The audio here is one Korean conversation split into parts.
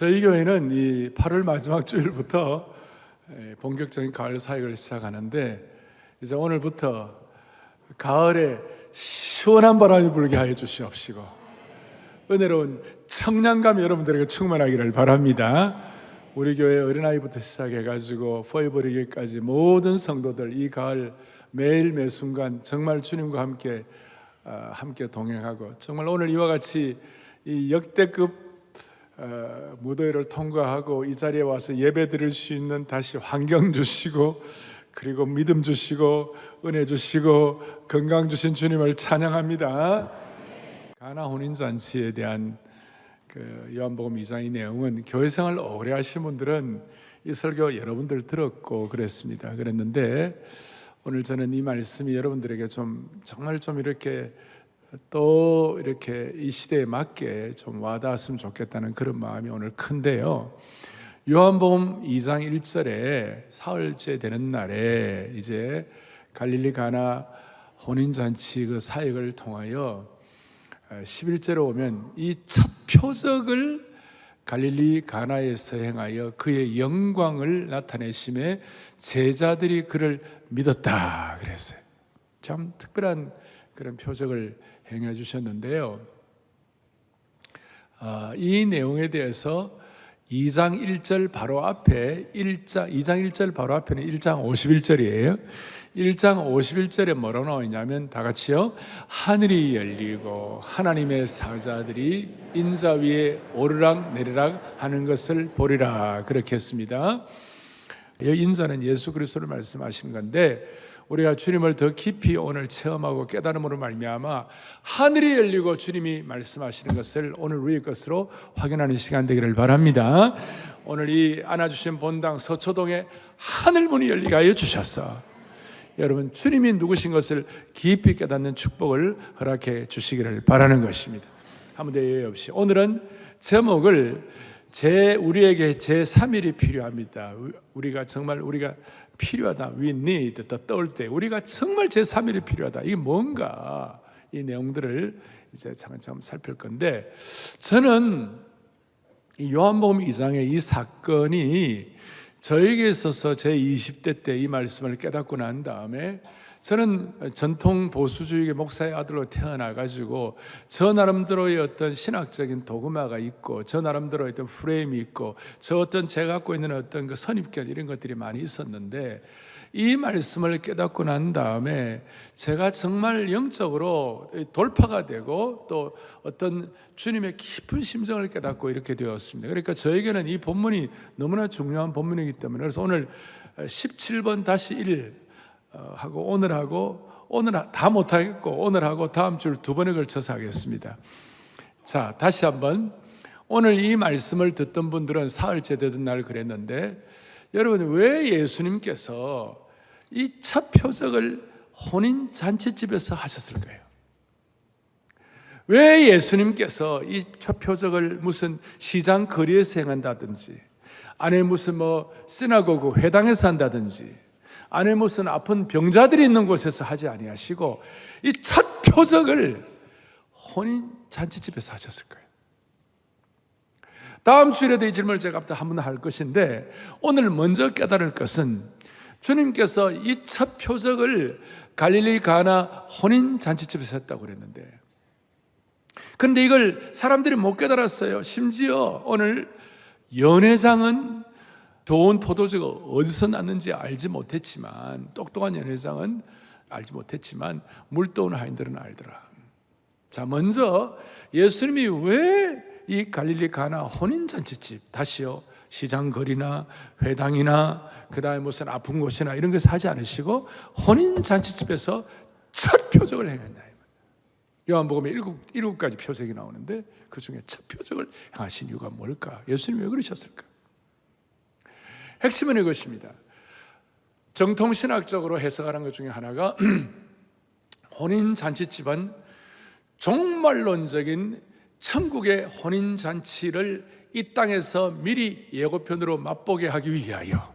저희 교회는 이 8월 마지막 주일부터 본격적인 가을 사역을 시작하는데, 이제 오늘부터 가을에 시원한 바람이 불게 하여 주시옵시고 은혜로운 청량감이 여러분들에게 충만하기를 바랍니다. 우리 교회 어린아이부터 시작해가지고 포에버리기까지 모든 성도들 이 가을 매일 매 순간 정말 주님과 함께 동행하고, 정말 오늘 이와 같이 이 역대급 무더위를 통과하고 이 자리에 와서 예배 드릴 수 있는 다시 환경 주시고, 그리고 믿음 주시고 은혜 주시고 건강 주신 주님을 찬양합니다. 가나 혼인잔치에 대한 요한복음 2장의 내용은 교회 생활 오래 하신 분들은 이 설교 여러분들 들었고 그랬는데, 오늘 저는 이 말씀이 여러분들에게 정말 이렇게 또 이렇게 이 시대에 맞게 좀 와닿았으면 좋겠다는 그런 마음이 오늘 큰데요. 요한복음 2장 1절에 사흘째 되는 날에 이제 갈릴리 가나 혼인잔치 그 사역을 통하여 11절에 오면 이 첫 표적을 갈릴리 가나에서 행하여 그의 영광을 나타내심에 제자들이 그를 믿었다 그랬어요. 참 특별한 그런 표적을 행해 주셨는데요. 이 내용에 대해서 2장 1절 바로 앞에 2장 1절 바로 앞에는 1장 51절이에요. 1장 51절에 뭐라고 나오냐면 다 같이요. 하늘이 열리고 하나님의 사자들이 인자 위에 오르락 내리락 하는 것을 보리라 그렇게 했습니다. 이 인자는 예수 그리스도를 말씀하신 건데, 우리가 주님을 더 깊이 오늘 체험하고 깨달음으로 말미암아 하늘이 열리고 주님이 말씀하시는 것을 오늘 우리의 것으로 확인하는 시간 되기를 바랍니다. 오늘 이 안아주신 본당 서초동에 하늘문이 열리게 하여 주셨어. 여러분, 주님이 누구신 것을 깊이 깨닫는 축복을 허락해 주시기를 바라는 것입니다. 아무 대의 없이 오늘은 제목을 우리에게 제3일이 필요합니다. 우리가 필요하다. We need the third day. 우리가 정말 제3일이 필요하다. 이게 뭔가 이 내용들을 이제 차근차근 살필 건데, 저는 이 요한복음 2장의 이 사건이 저에게 있어서 제 20대 때 이 말씀을 깨닫고 난 다음에, 저는 전통 보수주의의 목사의 아들로 태어나가지고 저 나름대로의 어떤 신학적인 도그마가 있고, 저 나름대로의 어떤 프레임이 있고, 제가 갖고 있는 어떤 그 선입견 이런 것들이 많이 있었는데, 이 말씀을 깨닫고 난 다음에 제가 정말 영적으로 돌파가 되고 또 어떤 주님의 깊은 심정을 깨닫고 이렇게 되었습니다. 그러니까 저에게는 이 본문이 너무나 중요한 본문이기 때문에, 그래서 오늘 17번 다시 1 하고 오늘 다 못하겠고 오늘하고 다음 주 2번에 걸쳐서 하겠습니다. 자, 다시 한번 오늘 이 말씀을 듣던 분들은 사흘째 되던 날 그랬는데, 여러분, 왜 예수님께서 이 첫 표적을 혼인잔치집에서 하셨을까요? 왜 예수님께서 이 첫 표적을 무슨 시장 거리에서 행한다든지, 안에 무슨 시나고그 회당에서 한다든지, 안에 무슨 아픈 병자들이 있는 곳에서 하지 아니하시고 이 첫 표적을 혼인잔치집에서 하셨을까요? 다음 주일에도 이 질문을 제가 한번 할 것인데, 오늘 먼저 깨달을 것은 주님께서 이 첫 표적을 갈릴리 가나 혼인잔치집에서 했다고 그랬는데, 그런데 이걸 사람들이 못 깨달았어요. 심지어 오늘 연회장은 좋은 포도주가 어디서 났는지 알지 못했지만, 똑똑한 연회장은 알지 못했지만 물도온 하인들은 알더라. 자, 먼저 예수님이 왜 이 갈릴리 가나 혼인잔치집, 다시요, 시장거리나 회당이나 그 다음에 무슨 아픈 곳이나 이런 것을 하지 않으시고 혼인잔치집에서 첫 표적을 행했냐. 요한복음에 7가지 표적이 나오는데 그 중에 첫 표적을 행하신 이유가 뭘까? 예수님이 왜 그러셨을까? 핵심은 이것입니다. 정통신학적으로 해석하는 것 중에 하나가 혼인잔치집은 종말론적인 천국의 혼인잔치를 이 땅에서 미리 예고편으로 맛보게 하기 위하여,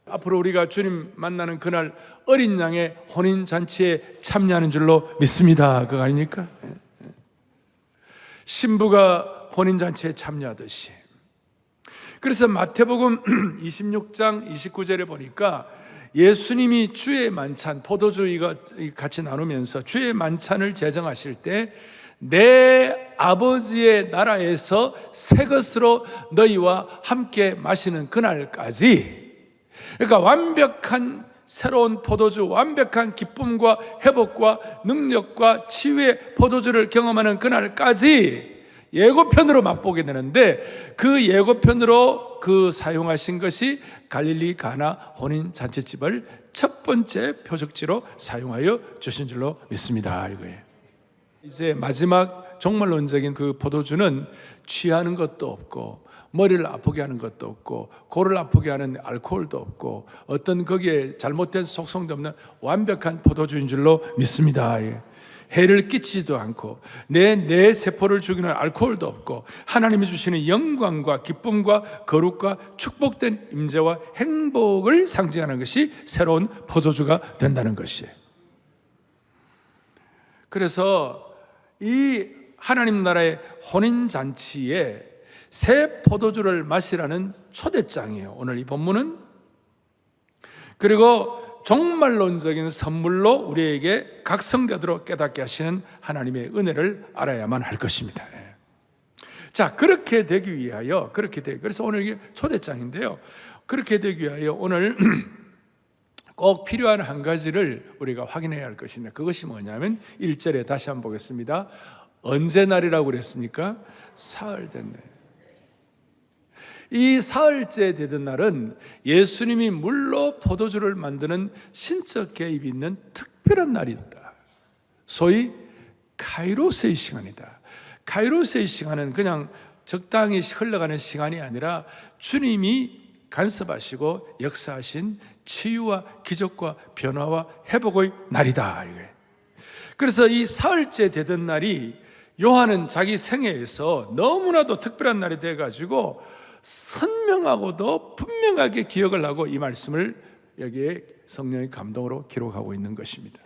앞으로 우리가 주님 만나는 그날 어린 양의 혼인잔치에 참여하는 줄로 믿습니다. 그거 아닙니까? 신부가 혼인잔치에 참여하듯이 그래서 마태복음 26장 29절에 보니까 예수님이 주의 만찬, 포도주 이거 같이 나누면서 주의 만찬을 제정하실 때 내 아버지의 나라에서 새 것으로 너희와 함께 마시는 그날까지, 그러니까 완벽한 새로운 포도주, 완벽한 기쁨과 회복과 능력과 치유의 포도주를 경험하는 그날까지 예고편으로 맛보게 되는데, 그 예고편으로 그 사용하신 것이 갈릴리 가나 혼인 잔치집을 첫 번째 표적지로 사용하여 주신 줄로 믿습니다. 이거예요. 이제 마지막 종말론적인 그 포도주는 취하는 것도 없고 머리를 아프게 하는 것도 없고 고를 아프게 하는 알코올도 없고 어떤 거기에 잘못된 속성도 없는 완벽한 포도주인 줄로 믿습니다. 해를 끼치지도 않고 내 세포를 죽이는 알코올도 없고 하나님이 주시는 영광과 기쁨과 거룩과 축복된 임재와 행복을 상징하는 것이 새로운 포도주가 된다는 것이에요. 그래서 이 하나님 나라의 혼인잔치에 새 포도주를 마시라는 초대장이에요, 오늘 이 본문은. 그리고 종말론적인 선물로 우리에게 각성되도록 깨닫게 하시는 하나님의 은혜를 알아야만 할 것입니다. 자, 그렇게 되기 위하여, 그래서 오늘 이게 초대장인데요, 그렇게 되기 위하여 오늘 꼭 필요한 한 가지를 우리가 확인해야 할 것인데, 그것이 뭐냐면 1절에 다시 한번 보겠습니다. 언제 날이라고 그랬습니까? 사흘째 날. 이 사흘째 되던 날은 예수님이 물로 포도주를 만드는 신적 개입이 있는 특별한 날이다. 소위 카이로스의 시간이다. 카이로스의 시간은 그냥 적당히 흘러가는 시간이 아니라 주님이 간섭하시고 역사하신 치유와 기적과 변화와 회복의 날이다. 그래서 이 사흘째 되던 날이 요한은 자기 생애에서 너무나도 특별한 날이 돼가지고 선명하고도 분명하게 기억을 하고 이 말씀을 여기에 성령의 감동으로 기록하고 있는 것입니다.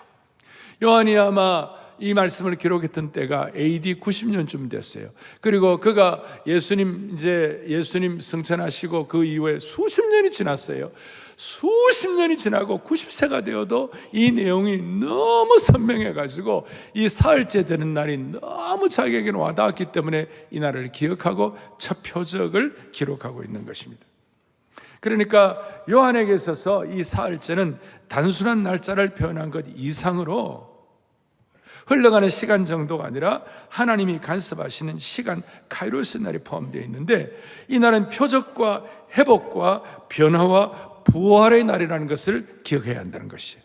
요한이 아마 이 말씀을 기록했던 때가 AD 90년쯤 됐어요. 그리고 그가 예수님 승천하시고 그 이후에 수십 년이 지났어요. 수십 년이 지나고 90세가 되어도 이 내용이 너무 선명해가지고 이 사흘째 되는 날이 너무 자기에게는 와닿았기 때문에 이 날을 기억하고 첫 표적을 기록하고 있는 것입니다. 그러니까 요한에게 있어서 이 사흘째는 단순한 날짜를 표현한 것 이상으로 흘러가는 시간 정도가 아니라 하나님이 간섭하시는 시간, 카이로스 날이 포함되어 있는데, 이 날은 표적과 회복과 변화와 부활의 날이라는 것을 기억해야 한다는 것이에요.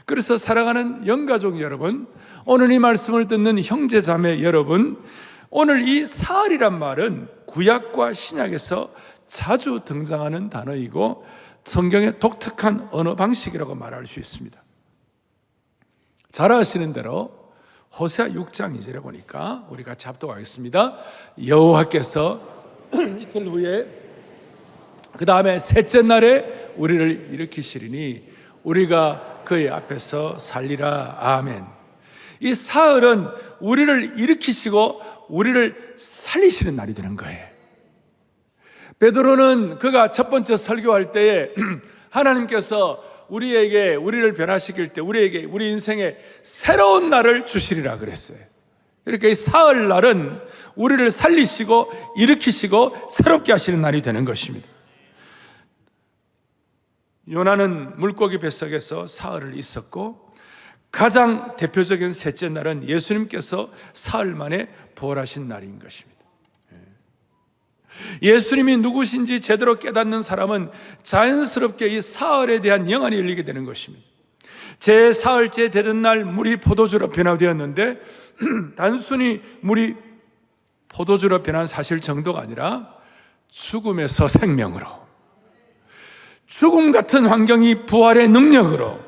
그래서 사랑하는 영가족 여러분, 오늘 이 말씀을 듣는 형제 자매 여러분, 오늘 이 사흘이란 말은 구약과 신약에서 자주 등장하는 단어이고 성경의 독특한 언어 방식이라고 말할 수 있습니다. 잘 아시는 대로 호세아 6장 2절에 보니까 우리 같이 합독하겠습니다. 여호와께서 이틀 후에 그 다음에 셋째 날에 우리를 일으키시리니 우리가 그의 앞에서 살리라. 아멘. 이 사흘은 우리를 일으키시고 우리를 살리시는 날이 되는 거예요. 베드로는 그가 첫 번째 설교할 때에 하나님께서 우리를 변화시킬 때 우리 인생에 새로운 날을 주시리라 그랬어요. 이렇게 이 사흘날은 우리를 살리시고 일으키시고 새롭게 하시는 날이 되는 것입니다. 요나는 물고기 뱃속에서 사흘을 있었고, 가장 대표적인 셋째 날은 예수님께서 사흘 만에 부활하신 날인 것입니다. 예수님이 누구신지 제대로 깨닫는 사람은 자연스럽게 이 사흘에 대한 영안이 열리게 되는 것입니다. 제 사흘째 되던 날 물이 포도주로 변화되었는데 단순히 물이 포도주로 변한 사실 정도가 아니라 죽음에서 생명으로, 죽음 같은 환경이 부활의 능력으로,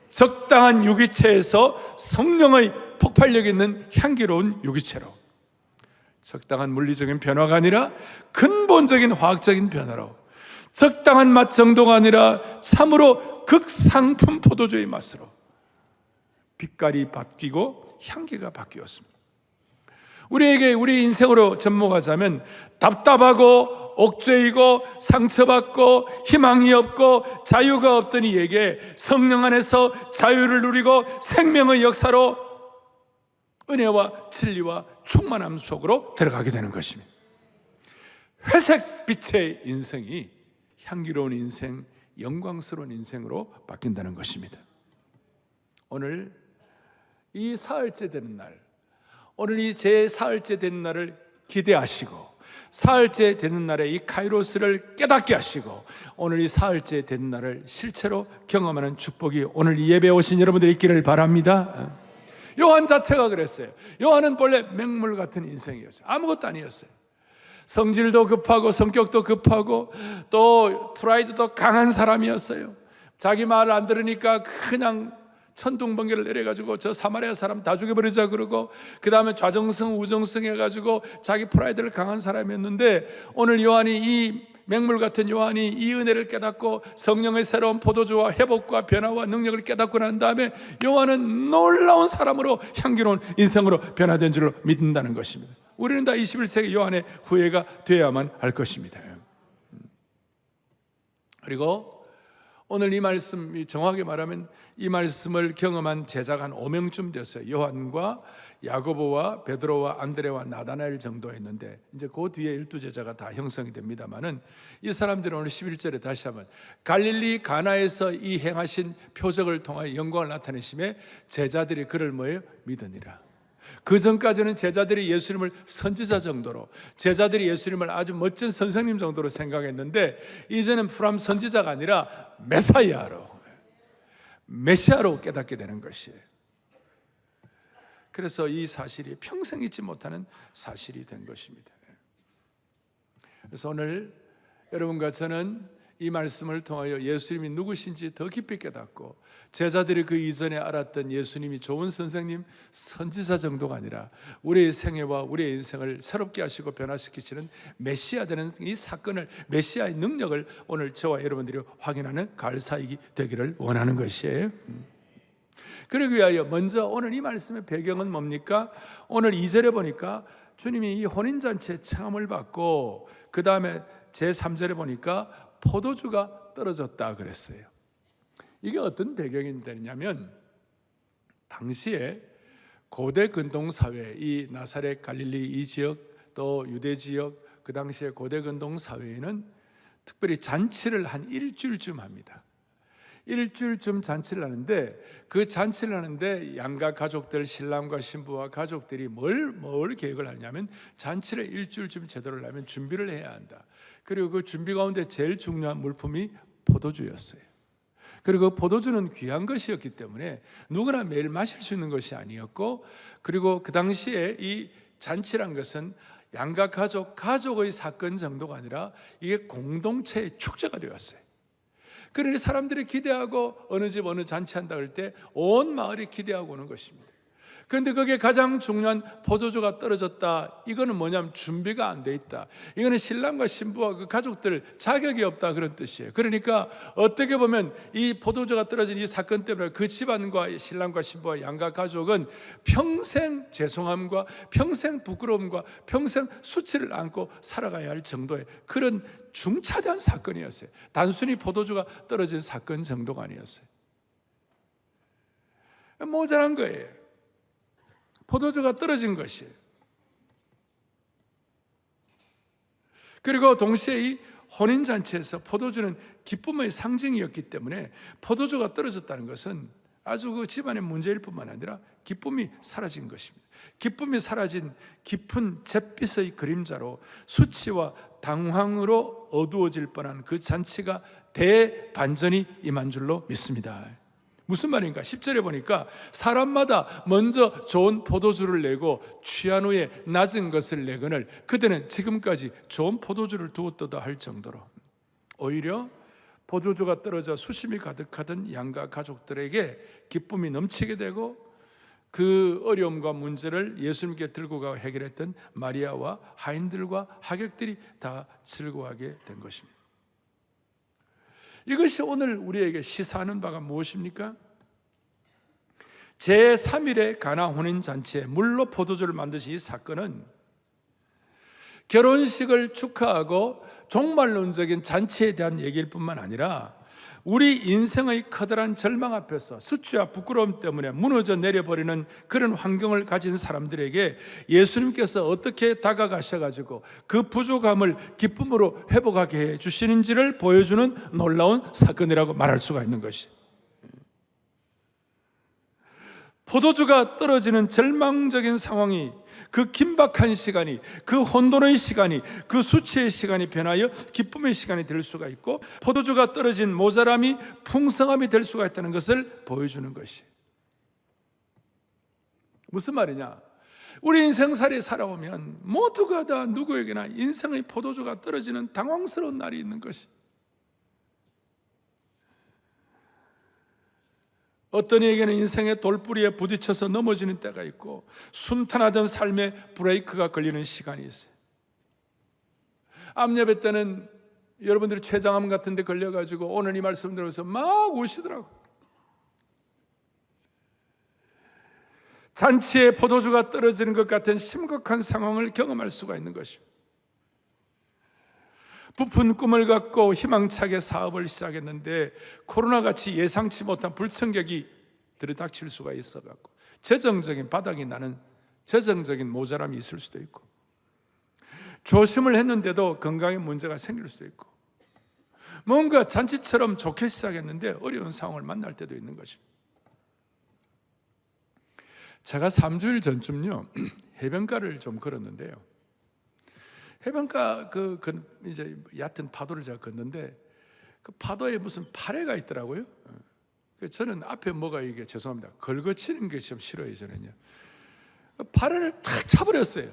적당한 유기체에서 성령의 폭발력 있는 향기로운 유기체로, 적당한 물리적인 변화가 아니라 근본적인 화학적인 변화로, 적당한 맛 정도가 아니라 참으로 극상품 포도주의 맛으로 빛깔이 바뀌고 향기가 바뀌었습니다. 우리 인생으로 접목하자면 답답하고 옥죄이고 상처받고 희망이 없고 자유가 없던 이에게 성령 안에서 자유를 누리고 생명의 역사로 은혜와 진리와 충만함 속으로 들어가게 되는 것입니다. 회색빛의 인생이 향기로운 인생, 영광스러운 인생으로 바뀐다는 것입니다. 오늘 이 사흘째 되는 날, 오늘 이 제 사흘째 되는 날을 기대하시고 사흘째 되는 날에 이 카이로스를 깨닫게 하시고 오늘 이 사흘째 되는 날을 실체로 경험하는 축복이 오늘 이 예배에 오신 여러분들이 있기를 바랍니다. 요한 자체가 그랬어요. 요한은 본래 맹물 같은 인생이었어요. 아무것도 아니었어요. 성질도 급하고 성격도 급하고 또 프라이드도 강한 사람이었어요. 자기 말 안 들으니까 그냥 천둥번개를 내려가지고 저 사마리아 사람 다 죽여버리자 그러고 그 다음에 좌정성 우정성 해가지고 자기 프라이드를 강한 사람이었는데 오늘 요한이 이 맹물 같은 요한이 이 은혜를 깨닫고 성령의 새로운 포도주와 회복과 변화와 능력을 깨닫고 난 다음에 요한은 놀라운 사람으로 향기로운 인생으로 변화된 줄로 믿는다는 것입니다. 우리는 다 21세기 요한의 후예가 되어야만 할 것입니다. 그리고 오늘 이 말씀, 정확하게 말하면 이 말씀을 경험한 제자가 한 5명쯤 됐어요. 요한과 야고보와 베드로와 안드레와 나다나엘 정도였는데 이제 그 뒤에 12제자가 다 형성이 됩니다만은 이 사람들은 오늘 11절에 다시 한번 갈릴리 가나에서 이 행하신 표적을 통하여 영광을 나타내심에 제자들이 그를 뭐예요? 믿으니라. 그 전까지는 제자들이 예수님을 선지자 정도로, 제자들이 예수님을 아주 멋진 선생님 정도로 생각했는데 이제는 프람 선지자가 아니라 메시아로 깨닫게 되는 것이에요. 그래서 이 사실이 평생 잊지 못하는 사실이 된 것입니다. 그래서 오늘 여러분과 저는 이 말씀을 통하여 예수님이 누구신지 더 깊이 깨닫고 제자들이 그 이전에 알았던 예수님이 좋은 선생님, 선지자 정도가 아니라 우리의 생애와 우리의 인생을 새롭게 하시고 변화시키시는 메시아 되는 이 사건을, 메시아의 능력을 오늘 저와 여러분들이 확인하는 가을 사역이 되기를 원하는 것이에요. 그러기 위하여 먼저 오늘 이 말씀의 배경은 뭡니까? 오늘 2절에 보니까 주님이 이 혼인잔치의 청함을 받고 그 다음에 제3절에 보니까 포도주가 떨어졌다 그랬어요. 이게 어떤 배경이 되냐면 당시에 고대 근동사회, 이 나사렛 갈릴리 이 지역 또 유대 지역 그 당시에 고대 근동사회에는 특별히 잔치를 한 일주일쯤 합니다. 일주일쯤 잔치를 하는데 그 잔치를 하는데 양가 가족들, 신랑과 신부와 가족들이 뭘 계획을 하냐면 잔치를 일주일쯤 제대로 하려면 준비를 해야 한다. 그리고 그 준비 가운데 제일 중요한 물품이 포도주였어요. 그리고 그 포도주는 귀한 것이었기 때문에 누구나 매일 마실 수 있는 것이 아니었고, 그리고 그 당시에 이 잔치란 것은 양가 가족의 사건 정도가 아니라 이게 공동체의 축제가 되었어요. 그러니 사람들이 기대하고 어느 집 어느 잔치한다 할 때 온 마을이 기대하고 오는 것입니다. 그런데 그게 가장 중요한 포도주가 떨어졌다. 이거는 뭐냐면 준비가 안 돼 있다. 이거는 신랑과 신부와 그 가족들 자격이 없다 그런 뜻이에요. 그러니까 어떻게 보면 이 포도주가 떨어진 이 사건 때문에 그 집안과 신랑과 신부와 양가 가족은 평생 죄송함과 평생 부끄러움과 평생 수치를 안고 살아가야 할 정도의 그런 중차대한 사건이었어요. 단순히 포도주가 떨어진 사건 정도가 아니었어요. 모자란 거예요. 포도주가 떨어진 것이에요. 그리고 동시에 이 혼인잔치에서 포도주는 기쁨의 상징이었기 때문에 포도주가 떨어졌다는 것은 아주 그 집안의 문제일 뿐만 아니라 기쁨이 사라진 것입니다. 기쁨이 사라진 깊은 잿빛의 그림자로 수치와 당황으로 어두워질 뻔한 그 잔치가 대반전이 임한 줄로 믿습니다. 무슨 말인가? 10절에 보니까 사람마다 먼저 좋은 포도주를 내고 취한 후에 낮은 것을 내거늘 그들은 지금까지 좋은 포도주를 두었도다 할 정도로 오히려 포도주가 떨어져 수심이 가득하던 양가 가족들에게 기쁨이 넘치게 되고 그 어려움과 문제를 예수님께 들고 가고 해결했던 마리아와 하인들과 하객들이 다 즐거워하게 된 것입니다. 이것이 오늘 우리에게 시사하는 바가 무엇입니까? 제3일의 가나 혼인잔치에 물로 포도주를 만드신 이 사건은 결혼식을 축하하고 종말론적인 잔치에 대한 얘기일 뿐만 아니라 우리 인생의 커다란 절망 앞에서 수치와 부끄러움 때문에 무너져 내려버리는 그런 환경을 가진 사람들에게 예수님께서 어떻게 다가가셔가지고 그 부족함을 기쁨으로 회복하게 해 주시는지를 보여주는 놀라운 사건이라고 말할 수가 있는 것이, 포도주가 떨어지는 절망적인 상황이, 그 긴박한 시간이, 그 혼돈의 시간이, 그 수치의 시간이 변하여 기쁨의 시간이 될 수가 있고, 포도주가 떨어진 모자람이 풍성함이 될 수가 있다는 것을 보여주는 것이. 무슨 말이냐? 우리 인생살이 살아오면 모두가 다 누구에게나 인생의 포도주가 떨어지는 당황스러운 날이 있는 것이. 어떤 이에게는 인생의 돌부리에 부딪혀서 넘어지는 때가 있고, 순탄하던 삶의 브레이크가 걸리는 시간이 있어요. 암예배 때는 여러분들이 췌장암 같은 데 걸려가지고 오늘 이 말씀 들으면서 막 우시더라고. 잔치에 포도주가 떨어지는 것 같은 심각한 상황을 경험할 수가 있는 것입니다. 부푼 꿈을 갖고 희망차게 사업을 시작했는데 코로나같이 예상치 못한 불청객이 들이닥칠 수가 있어갖고 재정적인 바닥이 나는 재정적인 모자람이 있을 수도 있고, 조심을 했는데도 건강에 문제가 생길 수도 있고, 뭔가 잔치처럼 좋게 시작했는데 어려운 상황을 만날 때도 있는 것입니다. 제가 3주일 전쯤요 해변가를 좀 걸었는데요, 해변가 이제 얕은 파도를 제가 걷는데 그 파도에 무슨 파래가 있더라고요. 저는 앞에 뭐가 이게 죄송합니다. 걸거치는 게 좀 싫어요, 저는요. 파래를 탁 차버렸어요.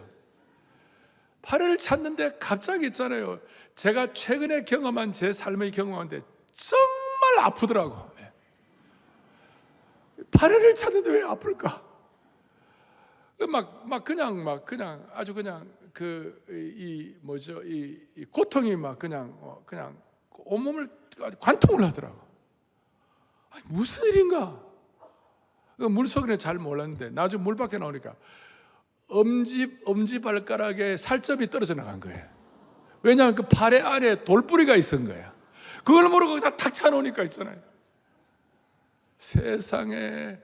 파래를 찼는데 갑자기 있잖아요. 제가 최근에 경험한 제 삶의 경험인데 정말 아프더라고. 파래를 찼는데 왜 아플까? 그냥 아주 그냥 이 고통이 막 그냥 온몸을 관통을 하더라고. 아니, 무슨 일인가? 물속에는 잘 몰랐는데 나중에 물 밖에 나오니까 엄지 발가락에 살점이 떨어져 나간 거예요. 왜냐하면 그 팔의 안에 돌뿌리가 있었던 거야. 그걸 모르고 그냥 탁 차놓으니까 있잖아요. 세상에.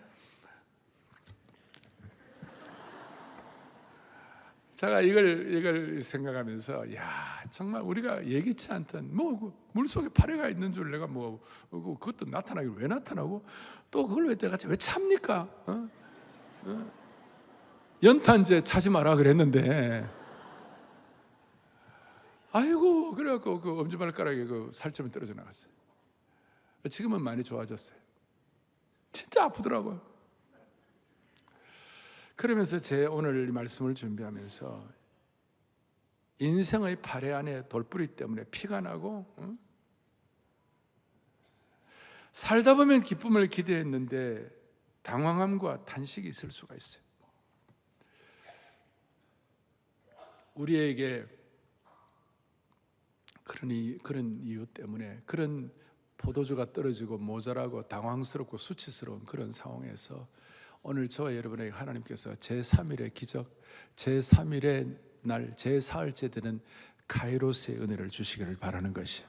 제가 이걸 생각하면서, 야, 정말 우리가 예기치 않던, 물속에 파래가 있는 줄 내가 그것도 나타나길 왜 나타나고, 또 그걸 내가 왜 찹니까? 연탄재 차지 마라 그랬는데, 아이고, 그래갖고 그 엄지발가락에 그 살점이 떨어져 나갔어요. 지금은 많이 좋아졌어요. 진짜 아프더라고요. 그러면서 제 오늘 말씀을 준비하면서 인생의 파래 안에 돌뿌리 때문에 피가 나고, 살다 보면 기쁨을 기대했는데 당황함과 탄식이 있을 수가 있어요. 우리에게 그런 이유 때문에, 그런 포도주가 떨어지고 모자라고 당황스럽고 수치스러운 그런 상황에서 오늘 저와 여러분에게 하나님께서 제3일의 기적, 제3일의 날, 제4일째 되는 카이로스의 은혜를 주시기를 바라는 것이,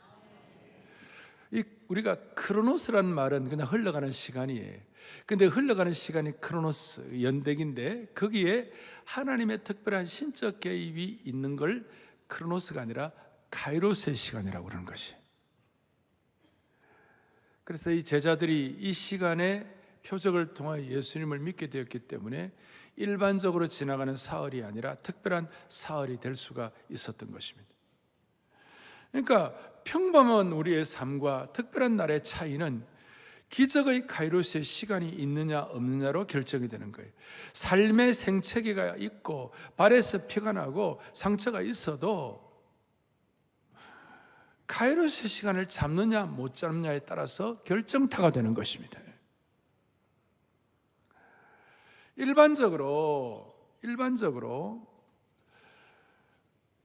우리가 크로노스란 말은 그냥 흘러가는 시간이에요. 근데 흘러가는 시간이 크로노스, 연대기인데 거기에 하나님의 특별한 신적 개입이 있는 걸 크로노스가 아니라 카이로스의 시간이라고 그러는 것이. 그래서 이 제자들이 이 시간에 표적을 통하여 예수님을 믿게 되었기 때문에 일반적으로 지나가는 사흘이 아니라 특별한 사흘이 될 수가 있었던 것입니다. 그러니까 평범한 우리의 삶과 특별한 날의 차이는 기적의 카이로스의 시간이 있느냐 없느냐로 결정이 되는 거예요. 삶의 생채기가 있고 발에서 피가 나고 상처가 있어도 카이로스의 시간을 잡느냐 못 잡느냐에 따라서 결정타가 되는 것입니다. 일반적으로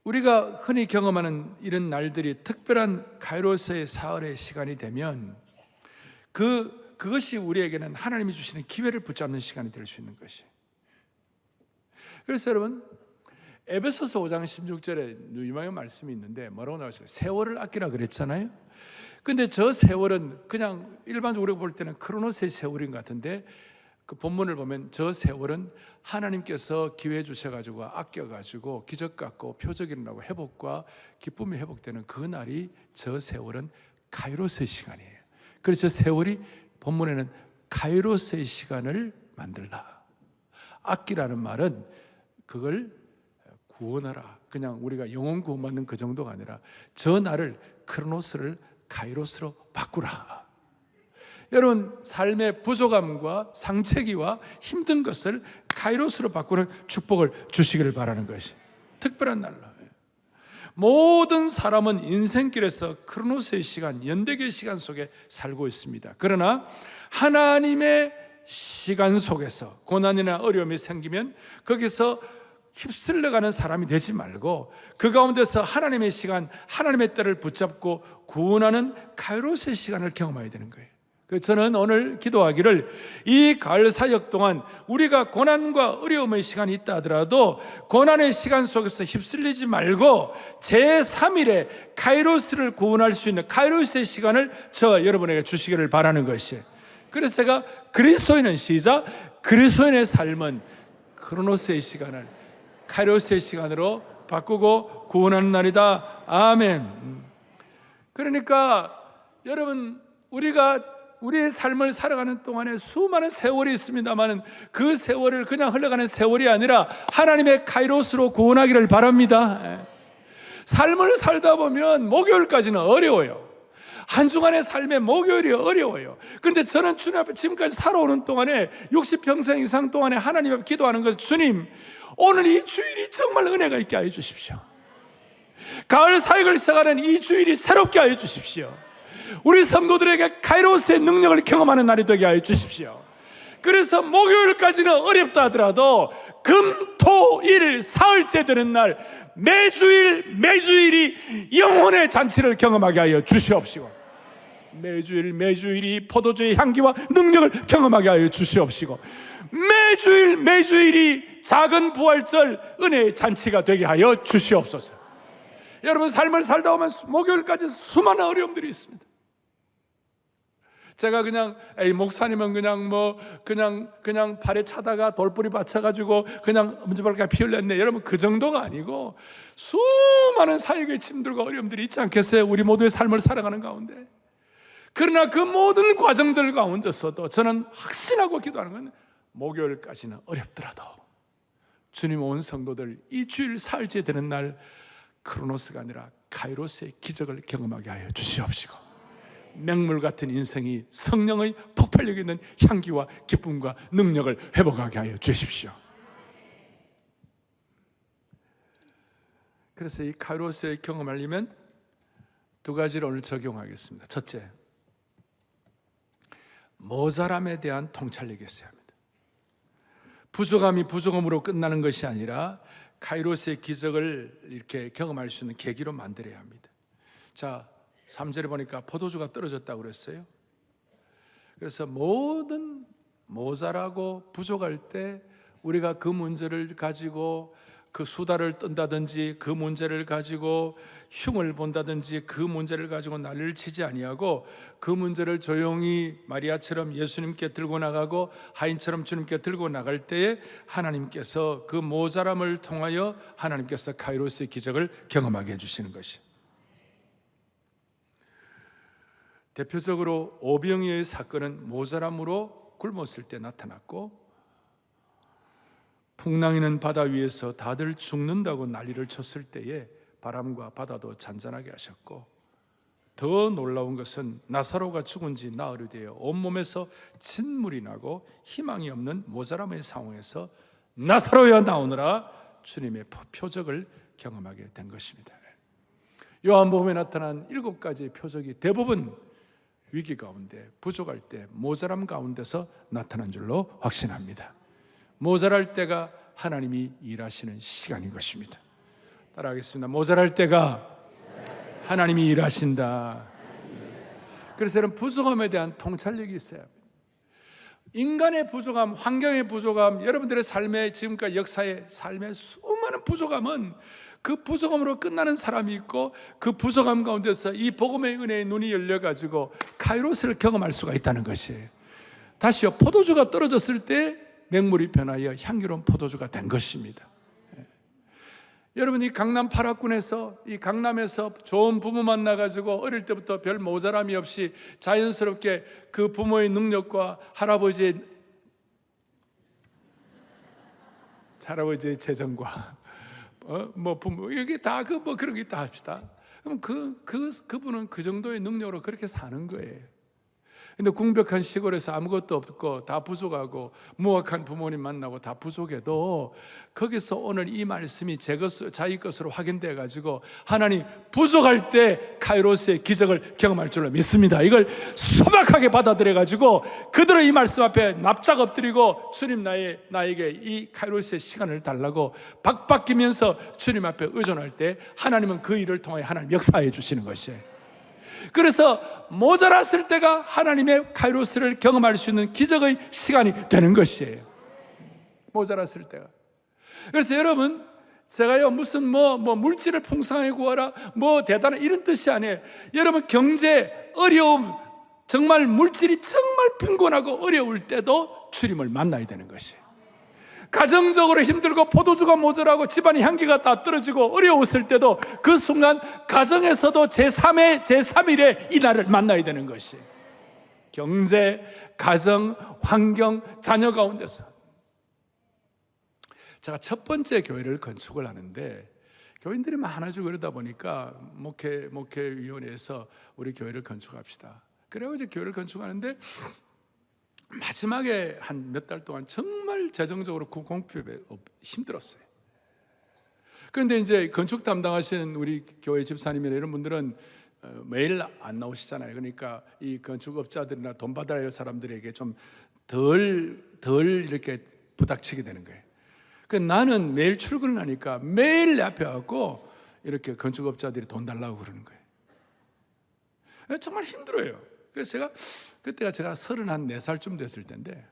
우리가 흔히 경험하는 이런 날들이 특별한 카이로스의 사흘의 시간이 되면 그것이 우리에게는 하나님이 주시는 기회를 붙잡는 시간이 될 수 있는 것이. 그래서 여러분, 에베소서 5장 16절에 유명한 말씀이 있는데 뭐라고 나왔어요? 세월을 아끼라 그랬잖아요. 근데 저 세월은 그냥 일반적으로 볼 때는 크로노스의 세월인 것 같은데, 그 본문을 보면 저 세월은 하나님께서 기회 주셔가지고 아껴가지고 기적 같고 표적이 일어나고 회복과 기쁨이 회복되는 그 날이, 저 세월은 카이로스의 시간이에요. 그래서 저 세월이 본문에는 카이로스의 시간을 만들라. 아끼라는 말은 그걸 구원하라, 그냥 우리가 영혼 구원받는 그 정도가 아니라 저 날을, 크로노스를 카이로스로 바꾸라. 여러분, 삶의 부족함과 상처기와 힘든 것을 카이로스로 바꾸는 축복을 주시기를 바라는 것이 특별한 날로. 모든 사람은 인생길에서 크로노스의 시간, 연대기의 시간 속에 살고 있습니다. 그러나 하나님의 시간 속에서 고난이나 어려움이 생기면 거기서 휩쓸려가는 사람이 되지 말고 그 가운데서 하나님의 시간, 하나님의 때를 붙잡고 구원하는 카이로스의 시간을 경험해야 되는 거예요. 그래서 저는 오늘 기도하기를, 이 가을 사역 동안 우리가 고난과 어려움의 시간이 있다 하더라도 고난의 시간 속에서 휩쓸리지 말고 제3일에 카이로스를 구원할 수 있는 카이로스의 시간을 저 여러분에게 주시기를 바라는 것이에요. 그래서 제가 그리스도인은 시작, 그리스도인의 삶은 크로노스의 시간을 카이로스의 시간으로 바꾸고 구원하는 날이다. 아멘. 그러니까 여러분, 우리가 우리의 삶을 살아가는 동안에 수많은 세월이 있습니다만 그 세월을 그냥 흘러가는 세월이 아니라 하나님의 카이로스로 구원하기를 바랍니다. 삶을 살다 보면 목요일까지는 어려워요. 한 주간의 삶의 목요일이 어려워요. 그런데 저는 주님 앞에 지금까지 살아오는 동안에 60평생 이상 동안에 하나님 앞에 기도하는 것은, 주님, 오늘 이 주일이 정말 은혜가 있게 하여 주십시오. 가을 사역을 시작하는 이 주일이 새롭게 하여 주십시오. 우리 성도들에게 카이로스의 능력을 경험하는 날이 되게 하여 주십시오. 그래서 목요일까지는 어렵다 하더라도 금, 토, 일, 사흘째 되는 날 매주일이 영혼의 잔치를 경험하게 하여 주시옵시고, 매주일이 포도주의 향기와 능력을 경험하게 하여 주시옵시고, 매주일이 작은 부활절 은혜의 잔치가 되게 하여 주시옵소서. 여러분, 삶을 살다 보면 목요일까지 수많은 어려움들이 있습니다. 제가 그냥 목사님은 그냥 발에 차다가 돌뿌리 받쳐가지고 그냥 문제발가 피 흘렸네, 여러분, 그 정도가 아니고 수많은 사역의 짐들과 어려움들이 있지 않겠어요? 우리 모두의 삶을 살아가는 가운데. 그러나 그 모든 과정들 가운데서도 저는 확신하고 기도하는 건, 목요일까지는 어렵더라도 주님 온 성도들 이 주일 사흘째 되는 날 크로노스가 아니라 카이로스의 기적을 경험하게 하여 주시옵시고, 맹물 같은 인생이 성령의 폭발력 있는 향기와 기쁨과 능력을 회복하게 하여 주십시오. 그래서 이 카이로스의 경험하려면 두 가지를 오늘 적용하겠습니다. 첫째, 모자람에 대한 통찰력이 있어야 합니다. 부족함이 부족함으로 끝나는 것이 아니라 카이로스의 기적을 이렇게 경험할 수 있는 계기로 만들어야 합니다. 자, 3절에 보니까 포도주가 떨어졌다고 그랬어요. 그래서 모든 모자라고 부족할 때 우리가 그 문제를 가지고 그 수다를 떤다든지, 그 문제를 가지고 흉을 본다든지, 그 문제를 가지고 난리를 치지 아니하고 그 문제를 조용히 마리아처럼 예수님께 들고 나가고 하인처럼 주님께 들고 나갈 때에 하나님께서 그 모자람을 통하여 하나님께서 카이로스의 기적을 경험하게 해주시는 것이에요. 대표적으로 오병이어의 사건은 모자람으로 굶었을 때 나타났고, 풍랑이는 바다 위에서 다들 죽는다고 난리를 쳤을 때에 바람과 바다도 잔잔하게 하셨고, 더 놀라운 것은 나사로가 죽은 지 나흘이 되어 온몸에서 진물이 나고 희망이 없는 모자람의 상황에서 나사로야 나오느라 주님의 표적을 경험하게 된 것입니다. 요한복음에 나타난 7가지의 표적이 대부분 위기 가운데, 부족할 때, 모자람 가운데서 나타난 줄로 확신합니다. 모자랄 때가 하나님이 일하시는 시간인 것입니다. 따라하겠습니다. 모자랄 때가 하나님이 일하신다. 그래서 여러분, 부족함에 대한 통찰력이 있어야 합니다. 인간의 부족함, 환경의 부족함, 여러분들의 삶의 지금까지 역사의 삶의 수많은 부족함은 그 부족함으로 끝나는 사람이 있고 그 부족함 가운데서 이 복음의 은혜의 눈이 열려가지고 카이로스를 경험할 수가 있다는 것이에요. 다시요, 포도주가 떨어졌을 때 맹물이 변하여 향기로운 포도주가 된 것입니다. 여러분, 이 강남 8학군에서 이 강남에서 좋은 부모 만나가지고 어릴 때부터 별 모자람이 없이 자연스럽게 그 부모의 능력과 할아버지의 재정과 뭐 부모 이게 다 그 뭐 그런 게 있다 합시다. 그럼 그분은 그 정도의 능력으로 그렇게 사는 거예요. 근데 궁벽한 시골에서 아무것도 없고 다 부족하고 무학한 부모님 만나고 다 부족해도 거기서 오늘 이 말씀이 자기 것으로 확인돼 가지고 하나님 부족할 때 카이로스의 기적을 경험할 줄로 믿습니다. 이걸 소박하게 받아들여 가지고 그대로 이 말씀 앞에 납작 엎드리고 주님 나에게 이 카이로스의 시간을 달라고 박박기면서 주님 앞에 의존할 때 하나님은 그 일을 통해 하나님 역사해 주시는 것이에요. 그래서 모자랐을 때가 하나님의 카이로스를 경험할 수 있는 기적의 시간이 되는 것이에요. 모자랐을 때가. 그래서 여러분, 제가요 무슨 뭐 물질을 풍성하게 구하라 뭐 대단한 이런 뜻이 아니에요. 여러분, 경제 어려움, 정말 물질이 정말 빈곤하고 어려울 때도 주님을 만나야 되는 것이에요. 가정적으로 힘들고 포도주가 모자라고 집안의 향기가 다 떨어지고 어려웠을 때도 그 순간 가정에서도 제3일에 이 날을 만나야 되는 것이 경제, 가정, 환경, 자녀 가운데서. 제가 첫 번째 교회를 건축을 하는데 교인들이 많아지고 그러다 보니까 목회위원회에서 우리 교회를 건축합시다. 그래서 이제 교회를 건축하는데 마지막에 한 몇 달 동안 정말 재정적으로 공급에 힘들었어요. 그런데 이제 건축 담당하시는 우리 교회 집사님이나 이런 분들은 매일 안 나오시잖아요. 그러니까 이 건축업자들이나 돈 받아야 할 사람들에게 좀 덜 이렇게 부닥치게 되는 거예요. 그러니까 나는 매일 출근을 하니까 매일 내 앞에 와서 이렇게 건축업자들이 돈 달라고 그러는 거예요. 정말 힘들어요. 그래서 그때가 제가 34살쯤 됐을 텐데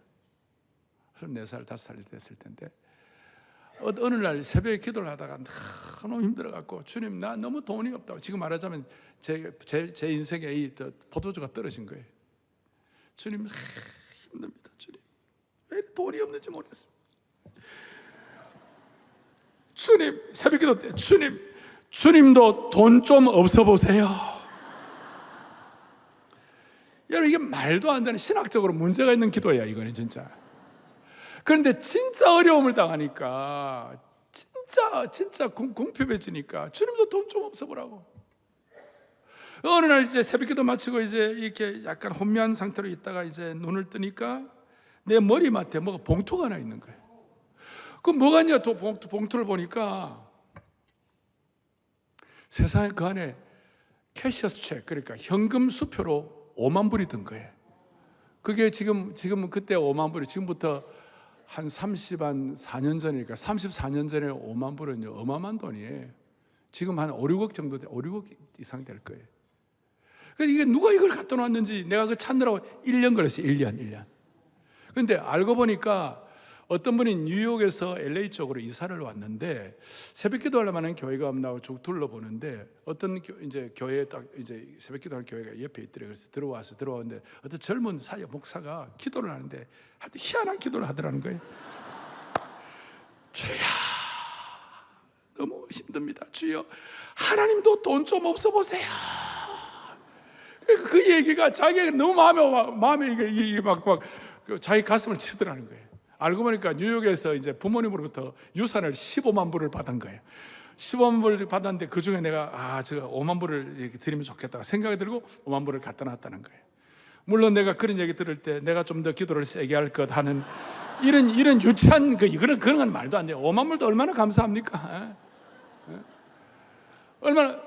34살, 5살 됐을 텐데 어느 날 새벽에 기도를 하다가 너무 힘들어갖고 주님, 나 너무 돈이 없다고. 지금 말하자면 제 인생에 이 포도주가 떨어진 거예요. 주님, 힘듭니다. 주님, 왜 이렇게 돈이 없는지 모르겠습니다. 주님, 새벽 기도 때 주님도 돈 좀 없어 보세요. 여러분, 이게 말도 안 되는 신학적으로 문제가 있는 기도야, 이거는 진짜. 그런데 진짜 어려움을 당하니까 진짜 궁핍해지니까 주님도 돈 좀 없어 보라고. 어느 날 이제 새벽기도 마치고 이제 이렇게 약간 혼미한 상태로 있다가 이제 눈을 뜨니까 내 머리맡에 뭐가 봉투가 하나 있는 거예요. 그 뭐가 있냐, 또 봉투를 보니까 세상에 그 안에 캐셔스 책, 그러니까 현금 수표로 5만 불이 든 거예요. 그게 지금 그때 5만 불이 지금부터 한 4년 전이니까 34년 전에 5만 불은 어마어마한 돈이에요. 지금 한 5, 6억 정도, 5, 6억 이상 될 거예요. 그래서 이게 누가 이걸 갖다 놨는지 내가 그 찾느라고 1년 걸렸어요. 1년. 그런데 알고 보니까 어떤 분이 뉴욕에서 LA 쪽으로 이사를 왔는데 새벽 기도하려고 하는 교회가 없나고 쭉 둘러보는데 어떤 이제 교회에 딱 이제 새벽 기도하는 교회가 옆에 있더래요. 그래서 들어왔는데 어떤 젊은 사회 목사가 기도를 하는데 희한한 기도를 하더라는 거예요. 주여, 너무 힘듭니다. 주여, 하나님도 돈 좀 없어 보세요. 그 얘기가 자기가 너무 마음에 이게 막 자기 가슴을 치더라는 거예요. 알고 보니까 뉴욕에서 이제 부모님으로부터 유산을 15만 불을 받은 거예요. 15만 불을 받았는데 그 중에 내가 제가 5만 불을 이렇게 드리면 좋겠다고 생각이 들고 5만 불을 갖다 놨다는 거예요. 물론 내가 그런 얘기 들을 때 내가 좀 더 기도를 세게 할 것 하는 이런 유치한 그런 건 말도 안 돼요. 5만 불도 얼마나 감사합니까?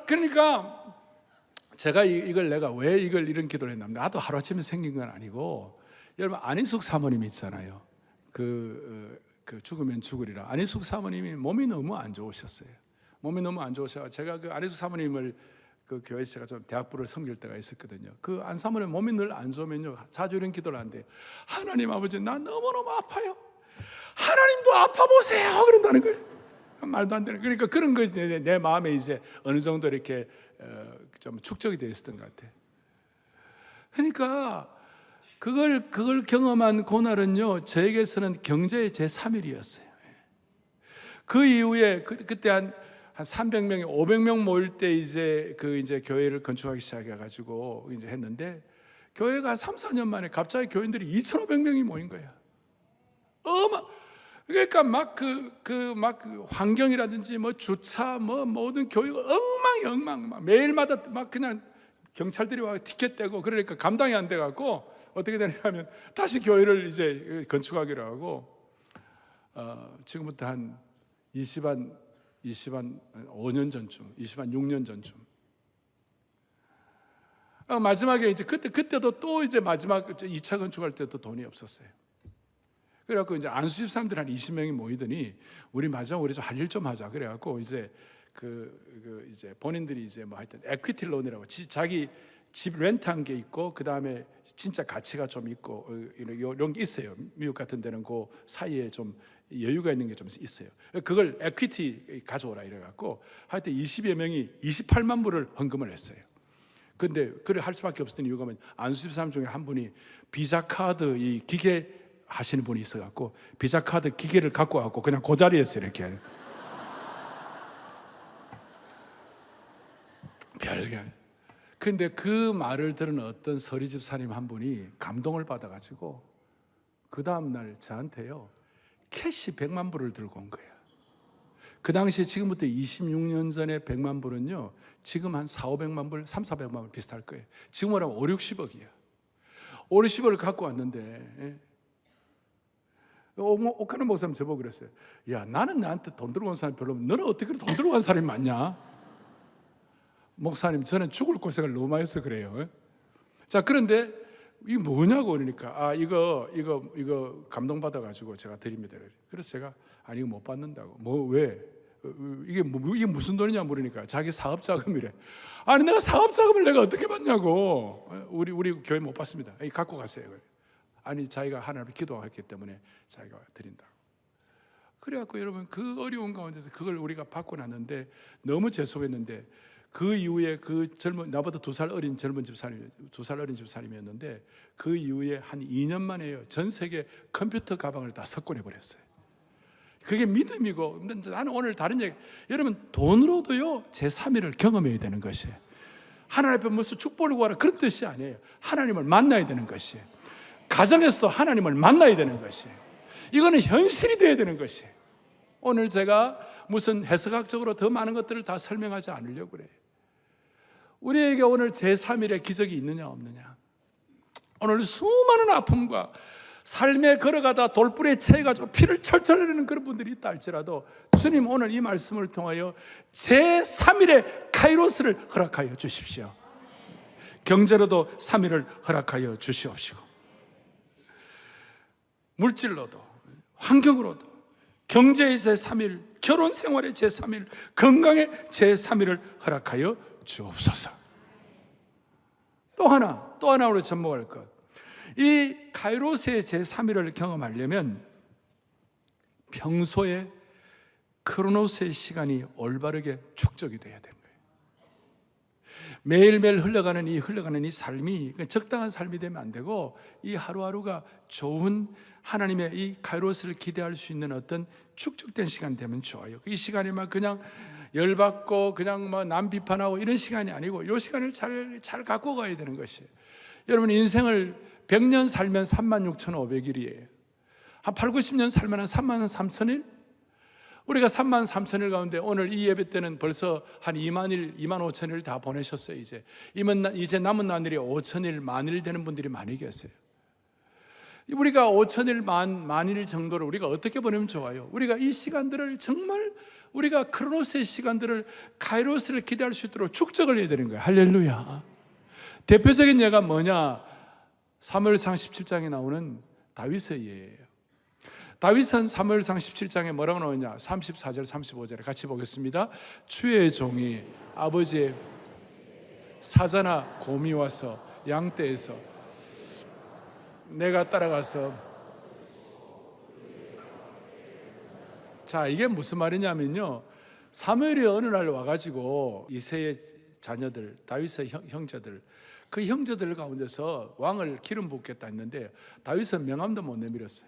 그러니까 제가 내가 왜 이런 기도를 했냐면 나도 하루아침에 생긴 건 아니고 여러분 안희숙 사모님 있잖아요. 그 죽으면 죽으리라. 안희숙 사모님이 몸이 너무 안 좋으셨어요. 몸이 너무 안 좋으셔. 제가 그 안희숙 사모님을 그 교회에서 제가 좀 대학부를 섬길 때가 있었거든요. 그 안사모님 몸이 늘 안 좋으면요, 자주 이런 기도를 하는데, 하나님 아버지, 나 너무너무 아파요. 하나님도 아파 보세요. 그런다는 거예요. 말도 안 되는. 그러니까 그런 것이 내 마음에 이제 어느 정도 이렇게 좀 축적이 되어 있었던 것 같아요. 그러니까 그걸 경험한 그날은요, 저에게서는 경제의 제3일이었어요. 그 이후에 그때 한 300명이 500명 모일 때 이제 교회를 건축하기 시작해가지고 이제 했는데, 교회가 3, 4년 만에 갑자기 교인들이 2,500명이 모인 거예요. 그러니까 막 환경이라든지 뭐 주차 뭐 모든 교회가 엉망 막 매일마다 막 그냥 경찰들이 와 티켓 떼고, 그러니까 감당이 안 돼 갖고 어떻게 되냐면 다시 교회를 이제 건축하기로 하고, 지금부터 한 20한 5년 전쯤, 6년 전쯤. 마지막에 이제 그때도 또 이제 마지막 2차 건축할 때도 돈이 없었어요. 그래갖고 이제 안수집 사람들 한 20명이 모이더니, 우리 좀 할 일 좀 하자. 그래갖고 이제 이제 본인들이 이제 뭐 하여튼 에퀴티 론이라고 자기 집 렌트한 게 있고, 그 다음에 진짜 가치가 좀 있고 이런 게 있어요. 미국 같은 데는 그 사이에 좀 여유가 있는 게 좀 있어요. 그걸 에퀴티 가져오라 이래갖고 하여튼 20여 명이 28만 불을 헌금을 했어요. 근데 그래 할 수밖에 없었던 이유가 뭐냐, 안수집 사람 중에 한 분이 비자 카드 이 기계 하시는 분이 있어갖고 비자 카드 기계를 갖고 와갖고 그냥 그 자리에서 이렇게 별게. 근데 그 말을 들은 어떤 서리집 사님 한 분이 감동을 받아가지고 그 다음날 저한테요 캐시 100만 불을 들고 온 거예요. 그 당시에 지금부터 26년 전에 100만 불은요 지금 한 4, 500만 불, 3, 400만 불 비슷할 거예요. 지금으로 하면 5, 60억이에요 5, 60억을 갖고 왔는데, 오카노 목사님 저보고 그랬어요. 야, 나는 나한테 돈 들고 온 사람이 별로 없는데 너는 어떻게 돈 들고 온 사람이 많냐? 목사님, 저는 죽을 고생을 너무 많이 해서 그래요. 자, 그런데 이게 뭐냐고 그러니까, 이거 감동받아가지고 제가 드립니다. 그래서 제가 이거 못 받는다고. 뭐 왜? 이게 무슨 돈이냐 물으니까 자기 사업 자금이래. 아니 내가 사업 자금을 내가 어떻게 받냐고. 우리 교회 못 받습니다. 갖고 가세요. 아니 자기가 하나님을 기도했기 때문에 자기가 드린다고. 그래갖고 여러분 그 어려운 가운데서 그걸 우리가 받고 났는데 너무 죄송했는데, 그 이후에 나보다 2살 어린 젊은 집사님, 2살 어린 집사님이었는데 그 이후에 한 2년 만에요 전 세계 컴퓨터 가방을 다 석권해 버렸어요. 그게 믿음이고, 나는 오늘 다른 얘기, 여러분 돈으로도요 제3일을 경험해야 되는 것이에요. 하나님 앞에 무슨 축복을 구하라 그런 뜻이 아니에요. 하나님을 만나야 되는 것이에요. 가정에서도 하나님을 만나야 되는 것이에요. 이거는 현실이 되어야 되는 것이에요. 오늘 제가 무슨 해석학적으로 더 많은 것들을 다 설명하지 않으려고 그래요. 우리에게 오늘 제3일의 기적이 있느냐 없느냐, 오늘 수많은 아픔과 삶에 걸어가다 돌불에 채가지고 피를 철철 흘리는 그런 분들이 있다 할지라도 주님 오늘 이 말씀을 통하여 제3일의 카이로스를 허락하여 주십시오. 경제로도 3일을 허락하여 주시옵시고, 물질로도 환경으로도 경제의 제3일, 결혼 생활의 제3일, 건강의 제3일을 허락하여 주옵소서. 또 하나 우리 접목할 것, 이 카이로스의 제3일을 경험하려면 평소에 크로노스의 시간이 올바르게 축적이 돼야 되는 거예요. 매일매일 흘러가는 이 삶이 적당한 삶이 되면 안 되고, 이 하루하루가 좋은 하나님의 이 카이로스를 기대할 수 있는 어떤 축적된 시간 되면 좋아요. 이 시간이 막 그냥 열받고 그냥 막 남 비판하고 이런 시간이 아니고, 이 시간을 잘 갖고 가야 되는 것이에요. 여러분 인생을 100년 살면 36,500일이에요. 한 8, 90년 살면 한 33,000일? 우리가 33,000일 가운데 오늘 이 예배 때는 벌써 한 2만 5천일 다 보내셨어요. 이제 남은 날이 5,000일, 만일 되는 분들이 많이 계세요. 우리가 5,000일, 만일 정도를 우리가 어떻게 보내면 좋아요? 우리가 이 시간들을 정말 우리가 크로노스의 시간들을 카이로스를 기대할 수 있도록 축적을 해야 되는 거예요. 할렐루야. 대표적인 예가 뭐냐? 사무엘상 17장에 나오는 다윗의 예예요. 다윗은 사무엘상 17장에 뭐라고 나오냐? 34절 35절에 같이 보겠습니다. 주의 종이 아버지의 사자나 곰이 와서 양떼에서 내가 따라가서, 자, 이게 무슨 말이냐면요, 사무엘이 어느 날 와가지고 이새의 자녀들, 다윗의 형제들, 그 형제들 가운데서 왕을 기름 붓겠다 했는데 다윗은 명함도 못 내밀었어요.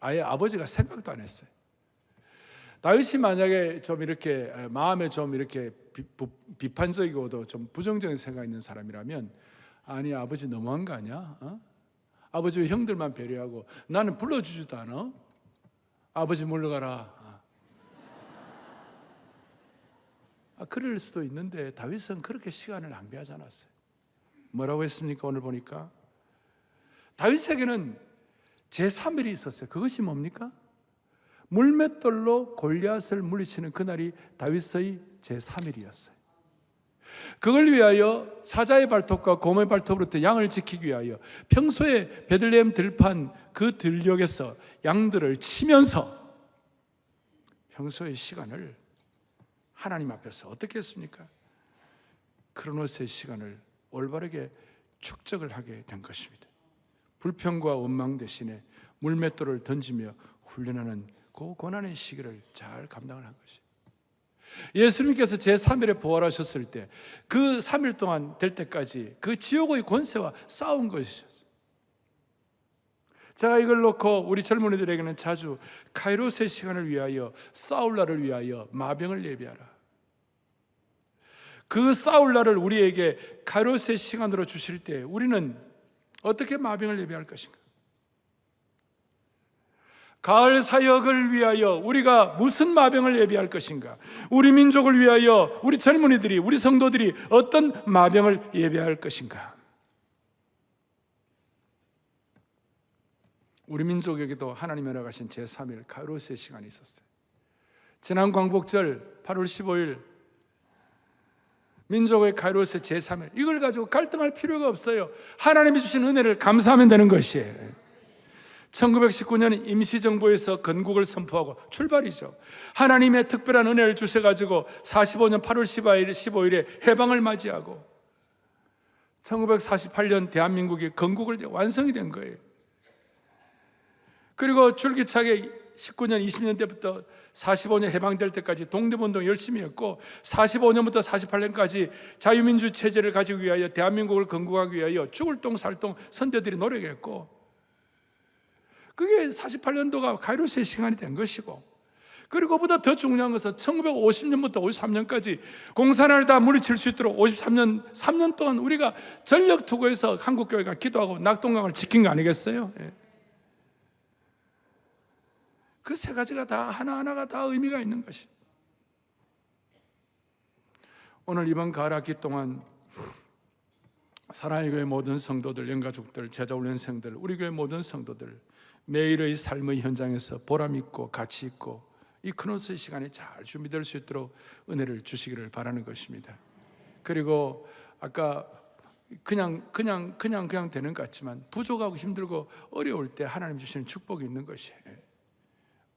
아예 아버지가 생각도 안 했어요. 다윗이 만약에 좀 이렇게 마음에 좀 이렇게 비판적이고도 좀 부정적인 생각 있는 사람이라면, 아니 아버지 너무한 거 아니야? 아버지 왜 형들만 배려하고 나는 불러주지도 않아? 아버지 물러가라. 그럴 수도 있는데 다윗은 그렇게 시간을 낭비하지 않았어요. 뭐라고 했습니까? 오늘 보니까 다윗에게는 제3일이 있었어요. 그것이 뭡니까? 물맷돌로 골리앗을 물리치는 그날이 다윗의 제3일이었어요. 그걸 위하여 사자의 발톱과 곰의 발톱으로부터 양을 지키기 위하여 평소에 베들레헴 들판 그 들녘에서 양들을 치면서 평소의 시간을 하나님 앞에서 어떻게 했습니까? 크로노스의 시간을 올바르게 축적을 하게 된 것입니다. 불평과 원망 대신에 물맷돌을 던지며 훈련하는 그 고난의 시기를 잘 감당을 한 것이에요. 예수님께서 제3일에 부활하셨을 때 그 3일 동안 될 때까지 그 지옥의 권세와 싸운 것이었어요. 제가 이걸 놓고 우리 젊은이들에게는 자주 카이로스의 시간을 위하여, 싸울 날을 위하여 마병을 예비하라, 그 싸울 날을 우리에게 카이로스의 시간으로 주실 때 우리는 어떻게 마병을 예비할 것인가? 가을 사역을 위하여 우리가 무슨 마병을 예비할 것인가? 우리 민족을 위하여 우리 젊은이들이, 우리 성도들이 어떤 마병을 예비할 것인가? 우리 민족에게도 하나님이 허락하신 제3일 카이로스의 시간이 있었어요. 지난 광복절 8월 15일 민족의 카이로스 제3일, 이걸 가지고 갈등할 필요가 없어요. 하나님이 주신 은혜를 감사하면 되는 것이에요. 1919년 임시정부에서 건국을 선포하고 출발이죠. 하나님의 특별한 은혜를 주셔가지고 45년 8월 15일에 해방을 맞이하고 1948년 대한민국이 건국을 완성이 된 거예요. 그리고 줄기차게 19년 20년 때부터 45년 해방될 때까지 독립운동 열심히 했고, 45년부터 48년까지 자유민주 체제를 가지기 위하여 대한민국을 건국하기 위하여 죽을 똥 살 똥 선대들이 노력했고, 그게 48년도가 카이로스의 시간이 된 것이고, 그리고 그보다 더 중요한 것은 1950년부터 53년까지 공산을 다 물리칠 수 있도록 53년 3년 동안 우리가 전력 투구해서 한국교회가 기도하고 낙동강을 지킨 거 아니겠어요? 그 세 가지가 다 하나하나가 다 의미가 있는 것이. 오늘 이번 가을 학기 동안 사랑의 교회 모든 성도들, 영가족들, 제자훈련생들, 우리 교회 모든 성도들 매일의 삶의 현장에서 보람 있고 가치 있고 이 크로노스의 시간이 잘 준비될 수 있도록 은혜를 주시기를 바라는 것입니다. 그리고 아까 그냥 되는 것 같지만 부족하고 힘들고 어려울 때 하나님 주시는 축복이 있는 것이에요.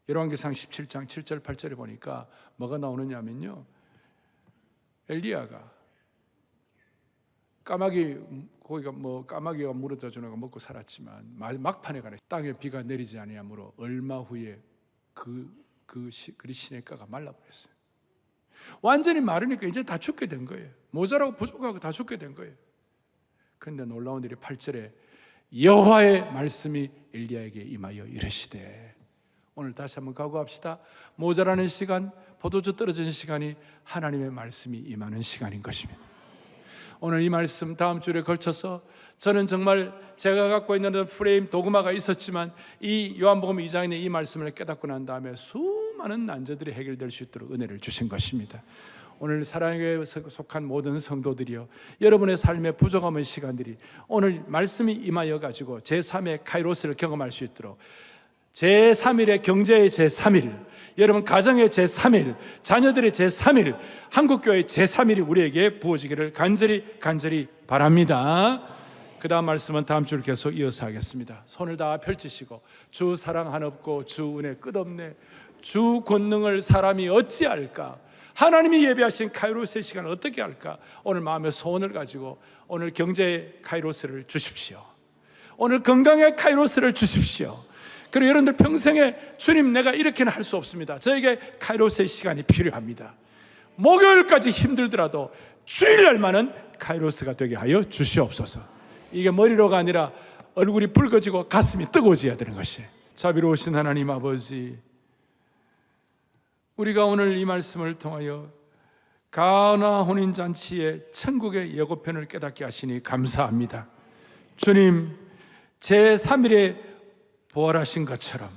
열왕기상 17장 7절 8절에 보니까 뭐가 나오느냐면요, 엘리야가 까마귀가 물어다 주는 먹고 살았지만 막판에 가네 땅에 비가 내리지 아니하므로 얼마 후에 그리 시냇가가 말라버렸어요. 완전히 마르니까 이제 다 죽게 된 거예요. 모자라고 부족하고 다 죽게 된 거예요. 그런데 놀라운 일이 8절에 여호와의 말씀이 엘리야에게 임하여 이르시되, 오늘 다시 한번 각오합시다. 모자라는 시간, 포도주 떨어지는 시간이 하나님의 말씀이 임하는 시간인 것입니다. 오늘 이 말씀 다음 주에 걸쳐서 저는 정말 제가 갖고 있는 프레임 도구마가 있었지만 이 요한복음 2장에 있는 이 말씀을 깨닫고 난 다음에 수많은 난제들이 해결될 수 있도록 은혜를 주신 것입니다. 오늘 사랑의 교회에 속한 모든 성도들이요, 여러분의 삶의 부족함의 시간들이 오늘 말씀이 임하여 가지고 제3의 카이로스를 경험할 수 있도록, 제3일의 경제의 제3일, 여러분 가정의 제3일, 자녀들의 제3일, 한국교회의 제3일이 우리에게 부어지기를 간절히 바랍니다. 그 다음 말씀은 다음 주를 계속 이어서 하겠습니다. 손을 다 펼치시고, 주 사랑 한없고 주 은혜 끝없네, 주 권능을 사람이 어찌할까, 하나님이 예배하신 카이로스의 시간을 어떻게 할까? 오늘 마음의 소원을 가지고 오늘 경제의 카이로스를 주십시오. 오늘 건강의 카이로스를 주십시오. 그리고 여러분들 평생에 주님 내가 이렇게는 할 수 없습니다. 저에게 카이로스의 시간이 필요합니다. 목요일까지 힘들더라도 주일날만은 카이로스가 되게 하여 주시옵소서. 이게 머리로가 아니라 얼굴이 붉어지고 가슴이 뜨거워져야 되는 것이. 자비로우신 하나님 아버지, 우리가 오늘 이 말씀을 통하여 가나 혼인잔치의 천국의 예고편을 깨닫게 하시니 감사합니다. 주님, 제3일에 부활하신 것처럼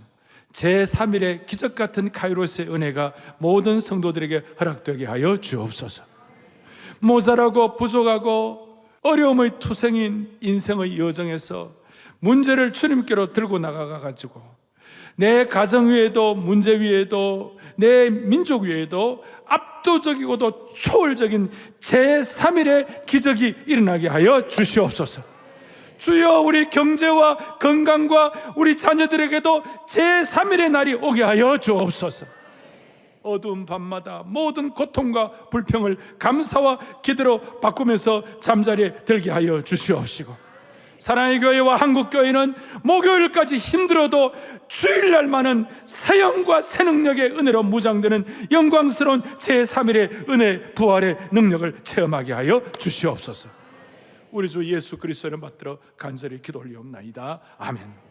제3일의 기적같은 카이로스의 은혜가 모든 성도들에게 허락되게 하여 주옵소서. 모자라고 부족하고 어려움의 투생인 인생의 여정에서 문제를 주님께로 들고 나가가지고 내 가정 위에도 문제 위에도 내 민족 위에도 압도적이고도 초월적인 제3일의 기적이 일어나게 하여 주시옵소서. 주여, 우리 경제와 건강과 우리 자녀들에게도 제3일의 날이 오게 하여 주옵소서. 어두운 밤마다 모든 고통과 불평을 감사와 기도로 바꾸면서 잠자리에 들게 하여 주시옵시고, 사랑의 교회와 한국교회는 목요일까지 힘들어도 주일날만은 새 영과 새 능력의 은혜로 무장되는 영광스러운 제3일의 은혜 부활의 능력을 체험하게 하여 주시옵소서. 우리 주 예수 그리스도를 받들어 간절히 기도 올리옵나이다. 아멘.